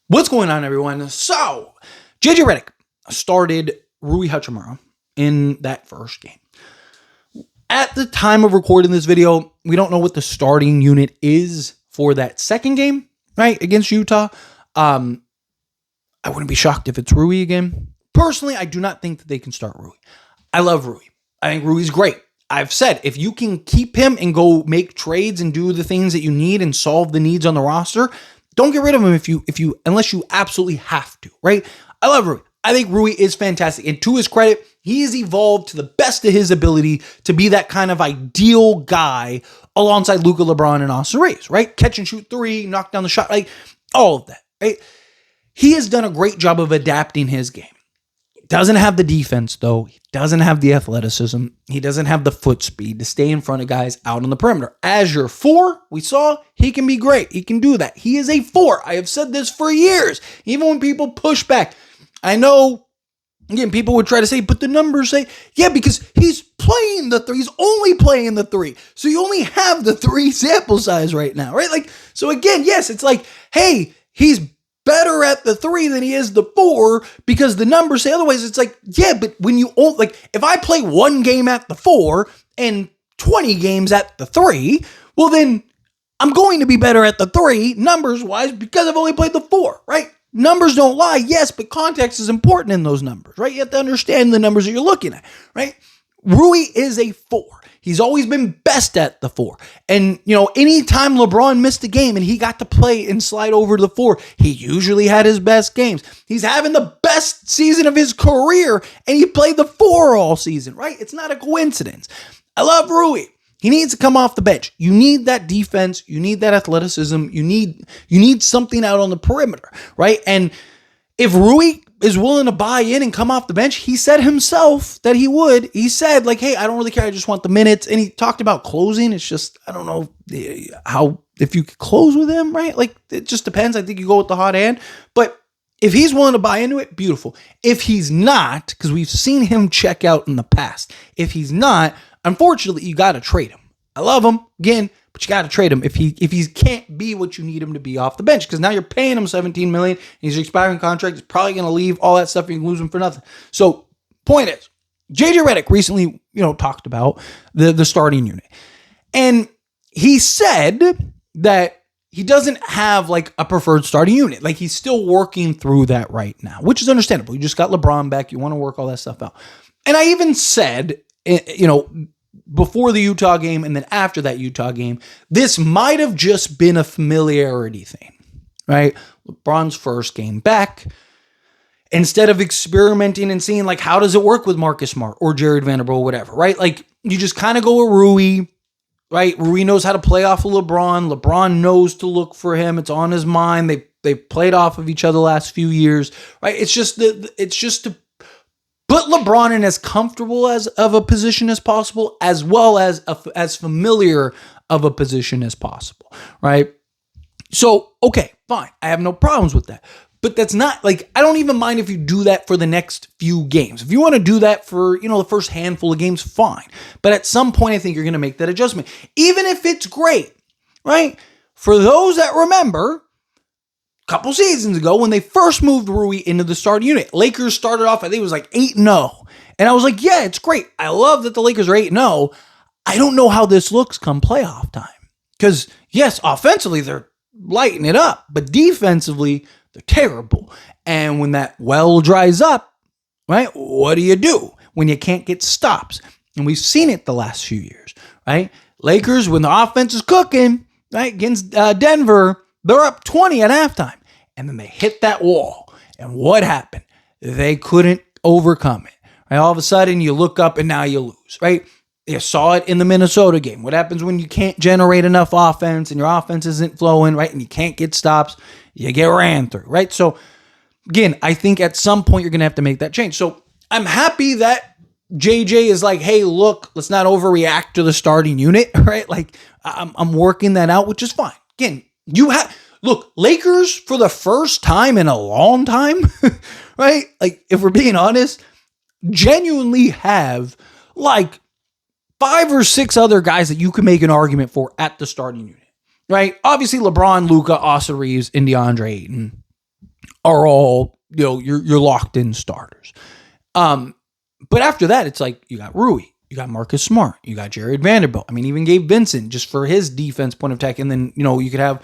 What's going on, everyone? So, JJ Redick started Rui Hachimura in that first game. At the time of recording this video, we don't know what the starting unit is for that second game, right, against Utah. I wouldn't be shocked if it's Rui again. Personally, I do not think that they can start Rui. I love Rui. I think Rui's great. I've said, if you can keep him and go make trades and do the things that you need and solve the needs on the roster, don't get rid of him unless you absolutely have to, right? I love Rui. I think Rui is fantastic. And to his credit, he has evolved to the best of his ability to be that kind of ideal guy alongside Luka, LeBron, and Austin Reeves, right? Catch and shoot three, knock down the shot, like all of that, right? He has done a great job of adapting his game. Doesn't have the defense, though. He doesn't have the athleticism. He doesn't have the foot speed to stay in front of guys out on the perimeter. As your four, we saw, he can be great. He can do that. He is a four. I have said this for years, even when people push back. I know, again, people would try to say, but the numbers say, yeah, because he's playing the three. He's only playing the three. So you only have the three sample size right now, right? Like, so again, yes, it's like, hey, he's better at the three than he is the four because the numbers say otherwise. It's like, yeah, but when you like, if I play one game at the four and 20 games at the three, well, then I'm going to be better at the three numbers wise because I've only played the four, right? Numbers don't lie, yes, but context is important in those numbers, right? You have to understand the numbers that you're looking at, right? Rui is a four. He's always been best at the four. And, anytime LeBron missed a game and he got to play and slide over to the four, he usually had his best games. He's having the best season of his career and he played the four all season, right? It's not a coincidence. I love Rui. He needs to come off the bench. You need that defense. You need that athleticism. You need something out on the perimeter, right? And if Rui is willing to buy in and come off the bench, he said himself that he would. He said, like, hey, I don't really care. I just want the minutes. And he talked about closing. It's just, I don't know if you could close with him, right? Like, it just depends. I think you go with the hot hand. But if he's willing to buy into it, beautiful. If he's not, because we've seen him check out in the past. If he's not, unfortunately, you got to trade him. I love him, again, but you got to trade him if he can't be what you need him to be off the bench, because now you're paying him $17 million. He's an expiring contract. He's probably going to leave, all that stuff. You can lose him for nothing. So point is, JJ Redick recently, talked about the starting unit, and he said that he doesn't have like a preferred starting unit. Like, he's still working through that right now, which is understandable. You just got LeBron back. You want to work all that stuff out. And I even said, before the Utah game and then after that Utah game, this might have just been a familiarity thing, right? LeBron's first game back. Instead of experimenting and seeing, like, how does it work with Marcus Smart or Jared Vanderbilt or whatever, right? Like, you just kind of go with Rui, right? Rui knows how to play off of LeBron. LeBron knows to look for him. It's on his mind. They played off of each other the last few years, right? It's just to put LeBron in as comfortable of a position as possible, as well as as familiar of a position as possible, right? So, okay, fine. I have no problems with that. But that's not, like, I don't even mind if you do that for the next few games. If you want to do that for, the first handful of games, fine. But at some point, I think you're going to make that adjustment. Even if it's great, right? For those that remember, couple seasons ago when they first moved Rui into the starting unit, Lakers started off, I think it was like 8-0. And I was like, yeah, it's great. I love that the Lakers are 8-0. I don't know how this looks come playoff time. Because, yes, offensively, they're lighting it up. But defensively, they're terrible. And when that well dries up, right, what do you do when you can't get stops? And we've seen it the last few years, right? Lakers, when the offense is cooking, right, against Denver, they're up 20 at halftime, and then they hit that wall. And what happened? They couldn't overcome it. Right? All of a sudden, you look up, and now you lose, right? You saw it in the Minnesota game. What happens when you can't generate enough offense, and your offense isn't flowing, right, and you can't get stops? You get ran through, right? So, again, I think at some point, you're going to have to make that change. So, I'm happy that JJ is like, hey, look, let's not overreact to the starting unit, right? Like, I'm working that out, which is fine. Again, look, Lakers for the first time in a long time, right? Like, if we're being honest, genuinely have like 5 or 6 other guys that you can make an argument for at the starting unit, right? Obviously, LeBron, Luka, Austin Reeves, and DeAndre Ayton. are all, you're locked in starters. But after that, it's like you got Rui, you got Marcus Smart, you got Jared Vanderbilt. I mean, even Gabe Vincent just for his defense point of attack. And then, you could have,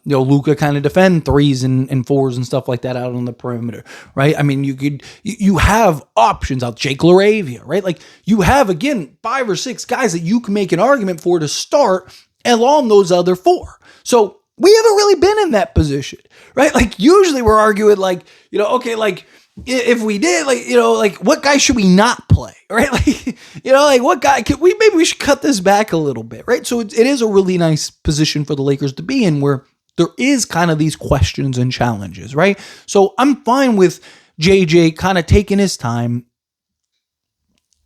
Luka kind of defend threes and fours and stuff like that out on the perimeter, right? I mean, you have options out. Jake LaRavia, right? Like you have, again, 5 or 6 guys that you can make an argument for to start along those other 4. So we haven't really been in that position, right? Like usually we're arguing like, okay, like if we did, like what guy should we not play, right? Like, what guy maybe we should cut this back a little bit, right? So it is a really nice position for the Lakers to be in where there is kind of these questions and challenges, right? So I'm fine with JJ kind of taking his time,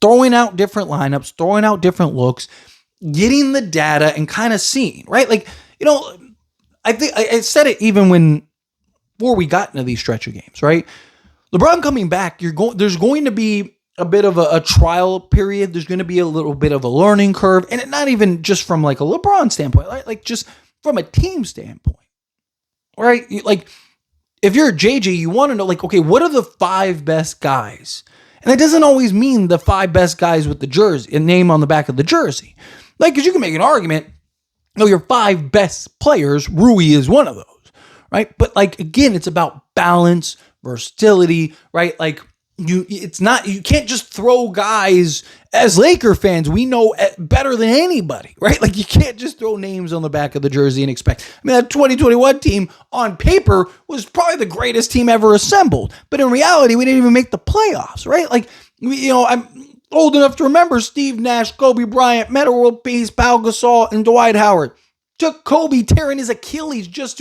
throwing out different lineups, throwing out different looks, getting the data and kind of seeing, right? Like, I think I said it even before we got into these stretch of games, right? LeBron coming back, there's going to be a bit of a trial period. There's going to be a little bit of a learning curve, and not even just from like a LeBron standpoint, right? Like just from a team standpoint, right? Like if you're a JJ, you want to know, like, okay, what are the 5 best guys? And it doesn't always mean the 5 best guys with the jersey and name on the back of the jersey. Like, because you can make an argument, your 5 best players, Rui is one of those, right? But like, again, it's about balance, versatility, right? Like you can't just throw guys. As Laker fans, we know better than anybody, right? Like you can't just throw names on the back of the jersey and expect. I mean, that 2021 team on paper was probably the greatest team ever assembled, but in reality, we didn't even make the playoffs, right? Like I'm old enough to remember Steve Nash, Kobe Bryant, Metta World Peace, Pau Gasol, and Dwight Howard. Took Kobe tearing his Achilles just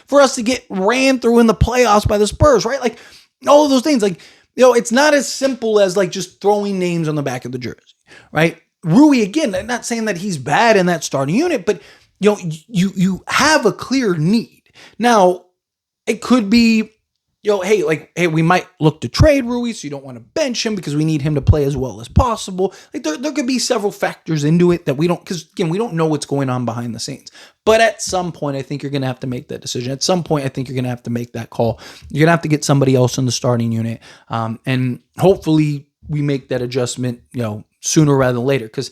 for us to get ran through in the playoffs by the Spurs, right? Like all of those things, like, it's not as simple as like just throwing names on the back of the jersey, right? Rui, again, I'm not saying that he's bad in that starting unit, but you have a clear need. Now, it could be, hey, we might look to trade Rui, so you don't want to bench him because we need him to play as well as possible. Like there could be several factors into it that we don't, because again, we don't know what's going on behind the scenes. But at some point, I think you're going to have to make that decision. At some point, I think you're going to have to make that call. You're going to have to get somebody else in the starting unit. And hopefully we make that adjustment, sooner rather than later. Because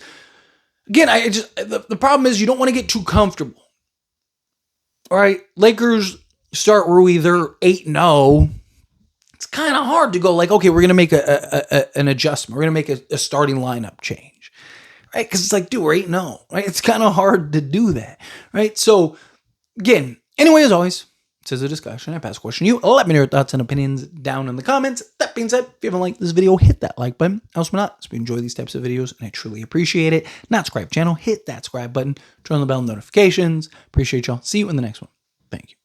again, the problem is you don't want to get too comfortable. All right, Lakers start Rui, they're 8-0. It's kind of hard to go like, okay, we're going to make an adjustment. We're going to make a starting lineup change, right? Because it's like, dude, we're 8-0, right? It's kind of hard to do that, right? So, again, anyway, as always, this is a discussion. I pass the question to you. Let me know your thoughts and opinions down in the comments. That being said, if you haven't liked this video, hit that like button. Else not, so we enjoy these types of videos, and I truly appreciate it. Not subscribe channel, hit that subscribe button. Turn on the bell notifications. Appreciate y'all. See you in the next one. Thank you.